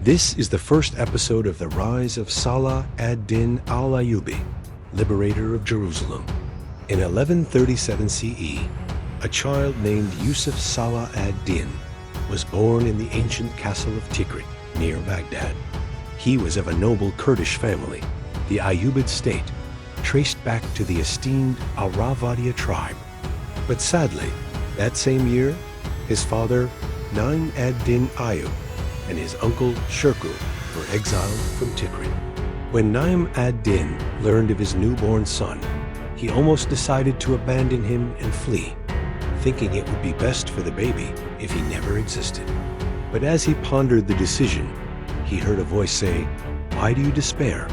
This is the first episode of the rise of Salah Ad-Din Al-Ayyubi, liberator of Jerusalem. In 1137 CE, a child named Yusuf Salah Ad-Din was born in the ancient castle of Tikrit, near Baghdad. He was of a noble Kurdish family, the Ayyubid state, traced back to the esteemed Ar-Rawadia tribe. But sadly, that same year, his father, Najm Ad-Din Ayyub, and his uncle, Shirkuh, were exiled from Tikrit. When Najm Ad-Din learned of his newborn son, he almost decided to abandon him and flee, thinking it would be best for the baby if he never existed. But as he pondered the decision, he heard a voice say, "Why do you despair?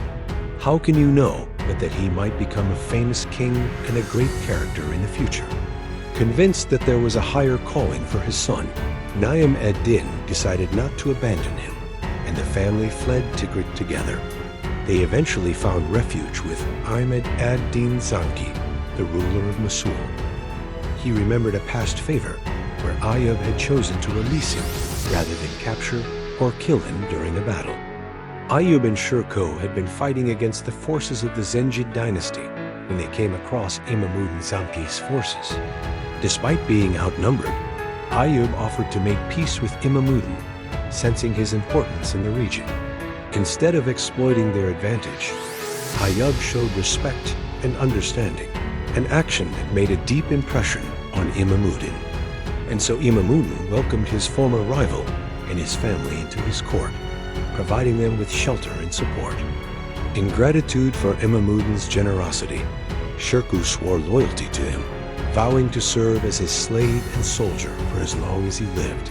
How can you know but that he might become a famous king and a great character in the future?" Convinced that there was a higher calling for his son, Najm Ad-Din decided not to abandon him, and the family fled Tikrit together. They eventually found refuge with Imad Ad-Din Zanki, the ruler of Mosul. He remembered a past favor where Ayyub had chosen to release him rather than capture or kill him during a battle. Ayyub and Shirkuh had been fighting against the forces of the Zengid dynasty when they came across Imad Ad-Din Zanki's forces. Despite being outnumbered, Ayyub offered to make peace with Imad Ad-Din, sensing his importance in the region. Instead of exploiting their advantage, Ayyub showed respect and understanding, an action that made a deep impression on Imad Ad-Din. And so Imad Ad-Din welcomed his former rival and his family into his court, providing them with shelter and support. In gratitude for Imad Ad-Din's generosity, Shirkuh swore loyalty to him, vowing to serve as his slave and soldier for as long as he lived.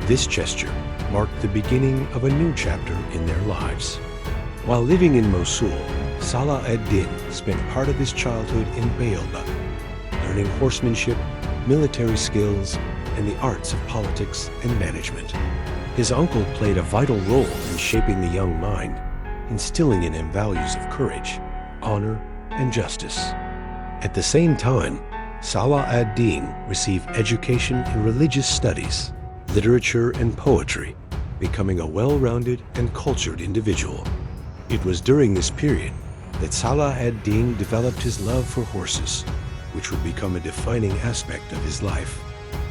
This gesture marked the beginning of a new chapter in their lives. While living in Mosul, Salah Ad-Din spent part of his childhood in Baghdad, learning horsemanship, military skills, and the arts of politics and management. His uncle played a vital role in shaping the young mind, instilling in him values of courage, honor, and justice. At the same time, Salah Ad-Din received education in religious studies, literature, and poetry, becoming a well-rounded and cultured individual. It was during this period that Salah Ad-Din developed his love for horses, which would become a defining aspect of his life.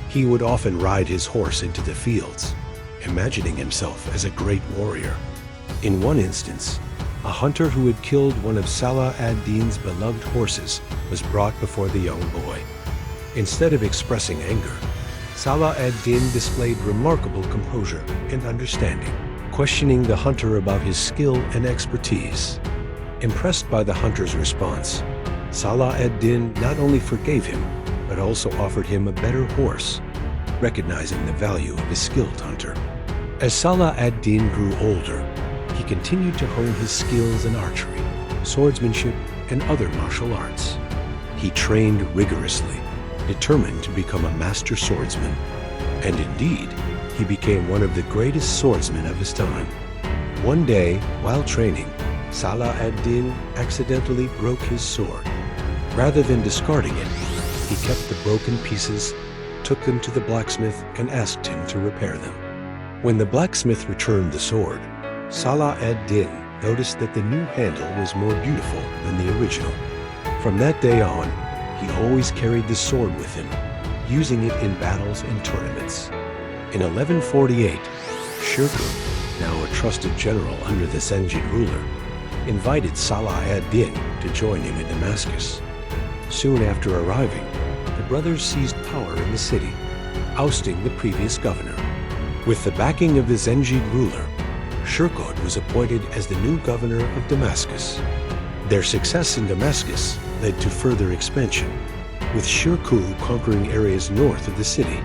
He would often ride his horse into the fields, imagining himself as a great warrior. In one instance, a hunter who had killed one of Salah Ad-Din's beloved horses was brought before the young boy. Instead of expressing anger, Salah Ad-Din displayed remarkable composure and understanding, questioning the hunter about his skill and expertise. Impressed by the hunter's response, Salah Ad-Din not only forgave him, but also offered him a better horse, recognizing the value of his skilled hunter. As Salah Ad-Din grew older, he continued to hone his skills in archery, swordsmanship, and other martial arts. He trained rigorously, determined to become a master swordsman. And indeed, he became one of the greatest swordsmen of his time. One day, while training, Salah Ad-Din accidentally broke his sword. Rather than discarding it, he kept the broken pieces, took them to the blacksmith, and asked him to repair them. When the blacksmith returned the sword, Salah Ad-Din noticed that the new handle was more beautiful than the original. From that day on, he always carried the sword with him, using it in battles and tournaments. In 1148, Shirkuh, now a trusted general under the Zengid ruler, invited Salah Ad-Din to join him in Damascus. Soon after arriving, the brothers seized power in the city, ousting the previous governor. With the backing of the Zengid ruler, Shirkuh was appointed as the new governor of Damascus. Their success in Damascus led to further expansion, with Shirkuh conquering areas north of the city.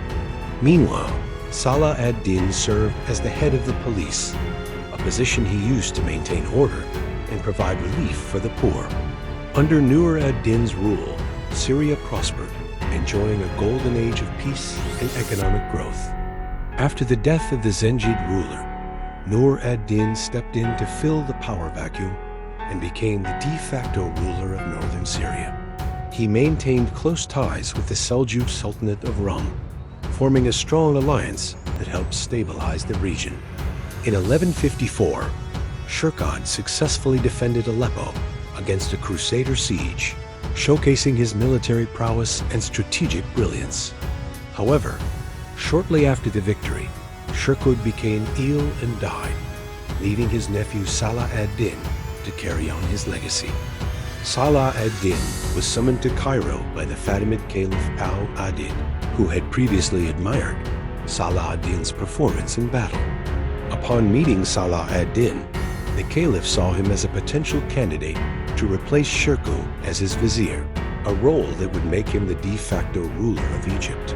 Meanwhile, Salah Ad-Din served as the head of the police, a position he used to maintain order and provide relief for the poor. Under Nur ad-Din's rule, Syria prospered, enjoying a golden age of peace and economic growth. After the death of the Zengid ruler, Nur ad-Din stepped in to fill the power vacuum and became the de facto ruler of northern Syria. He maintained close ties with the Seljuk Sultanate of Rum, forming a strong alliance that helped stabilize the region. In 1154, Shirkuh successfully defended Aleppo against a Crusader siege, showcasing his military prowess and strategic brilliance. However, shortly after the victory, Shirkuh became ill and died, leaving his nephew Salah Ad-Din to carry on his legacy. Salah Ad-Din was summoned to Cairo by the Fatimid Caliph Al-Ayyubi, who had previously admired Salah Ad-Din's performance in battle. Upon meeting Salah Ad-Din, the Caliph saw him as a potential candidate to replace Shirkuh as his vizier, a role that would make him the de facto ruler of Egypt.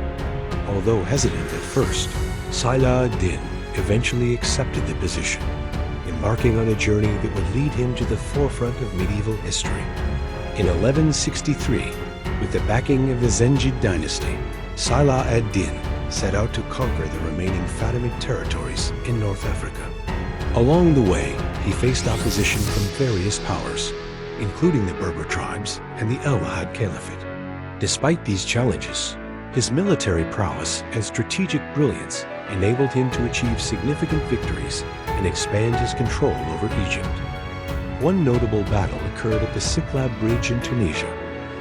Although hesitant at first, Salah Ad-Din eventually accepted the position, embarking on a journey that would lead him to the forefront of medieval history. In 1163, with the backing of the Zengid dynasty, Salah Ad-Din set out to conquer the remaining Fatimid territories in North Africa. Along the way, he faced opposition from various powers, including the Berber tribes and the Almohad Caliphate. Despite these challenges, his military prowess and strategic brilliance enabled him to achieve significant victories and expand his control over Egypt. One notable battle occurred at the Siklab Bridge in Tunisia,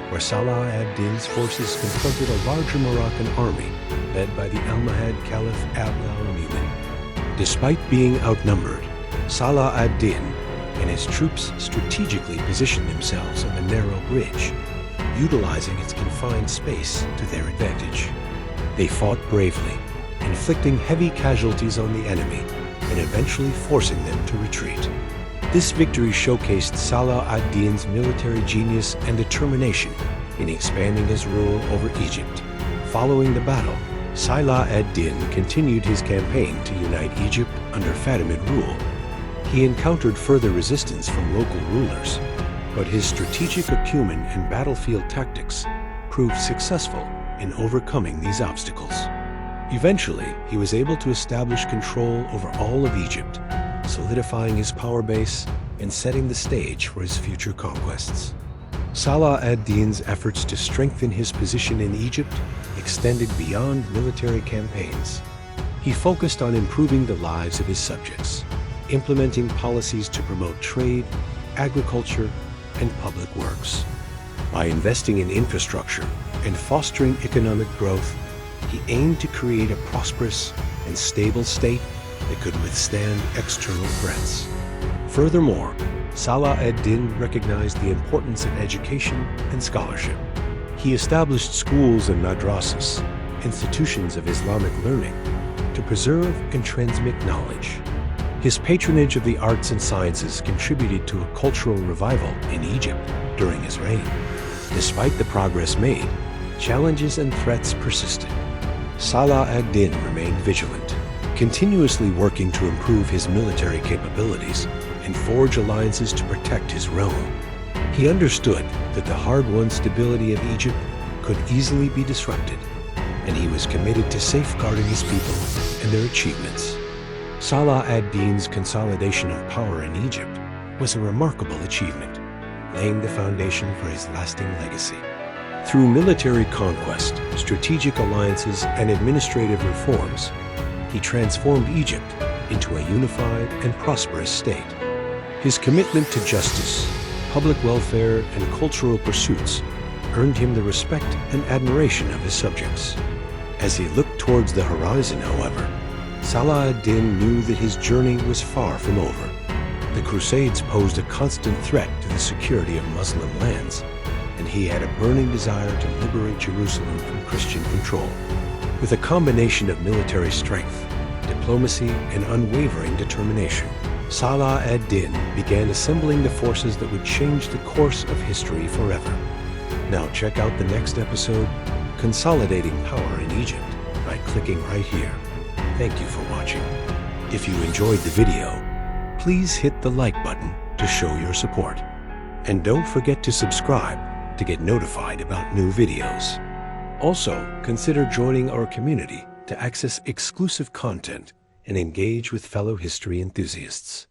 where Salah ad-Din's forces confronted a larger Moroccan army led by the Almohad Caliph Al-Ayyubi. Despite being outnumbered, Salah ad-Din and his troops strategically positioned themselves on the narrow bridge, utilizing its confined space to their advantage. They fought bravely, inflicting heavy casualties on the enemy and eventually forcing them to retreat. This victory showcased Salah ad-Din's military genius and determination in expanding his rule over Egypt. Following the battle, Salah ad-Din continued his campaign to unite Egypt under Fatimid rule. He encountered further resistance from local rulers, but his strategic acumen and battlefield tactics proved successful in overcoming these obstacles. Eventually, he was able to establish control over all of Egypt, solidifying his power base and setting the stage for his future conquests. Salah ad-Din's efforts to strengthen his position in Egypt extended beyond military campaigns. He focused on improving the lives of his subjects, implementing policies to promote trade, agriculture, and public works. By investing in infrastructure and fostering economic growth, he aimed to create a prosperous and stable state that could withstand external threats. Furthermore, Salah ad-Din recognized the importance of education and scholarship. He established schools and madrasas, institutions of Islamic learning, to preserve and transmit knowledge. His patronage of the arts and sciences contributed to a cultural revival in Egypt during his reign. Despite the progress made, challenges and threats persisted. Salah ad-Din remained vigilant, continuously working to improve his military capabilities and forge alliances to protect his realm. He understood that the hard-won stability of Egypt could easily be disrupted, and he was committed to safeguarding his people and their achievements. Salah ad-Din's consolidation of power in Egypt was a remarkable achievement, laying the foundation for his lasting legacy. Through military conquest, strategic alliances, and administrative reforms, he transformed Egypt into a unified and prosperous state. His commitment to justice, public welfare, and cultural pursuits earned him the respect and admiration of his subjects. As he looked towards the horizon, however, Salah ad-Din knew that his journey was far from over. The Crusades posed a constant threat to the security of Muslim lands, and he had a burning desire to liberate Jerusalem from Christian control. With a combination of military strength, diplomacy, and unwavering determination, Salah ad-Din began assembling the forces that would change the course of history forever. Now check out the next episode, Consolidating Power in Egypt, by clicking right here. Thank you for watching. If you enjoyed the video, please hit the like button to show your support. And don't forget to subscribe to get notified about new videos. Also, consider joining our community to access exclusive content and engage with fellow history enthusiasts.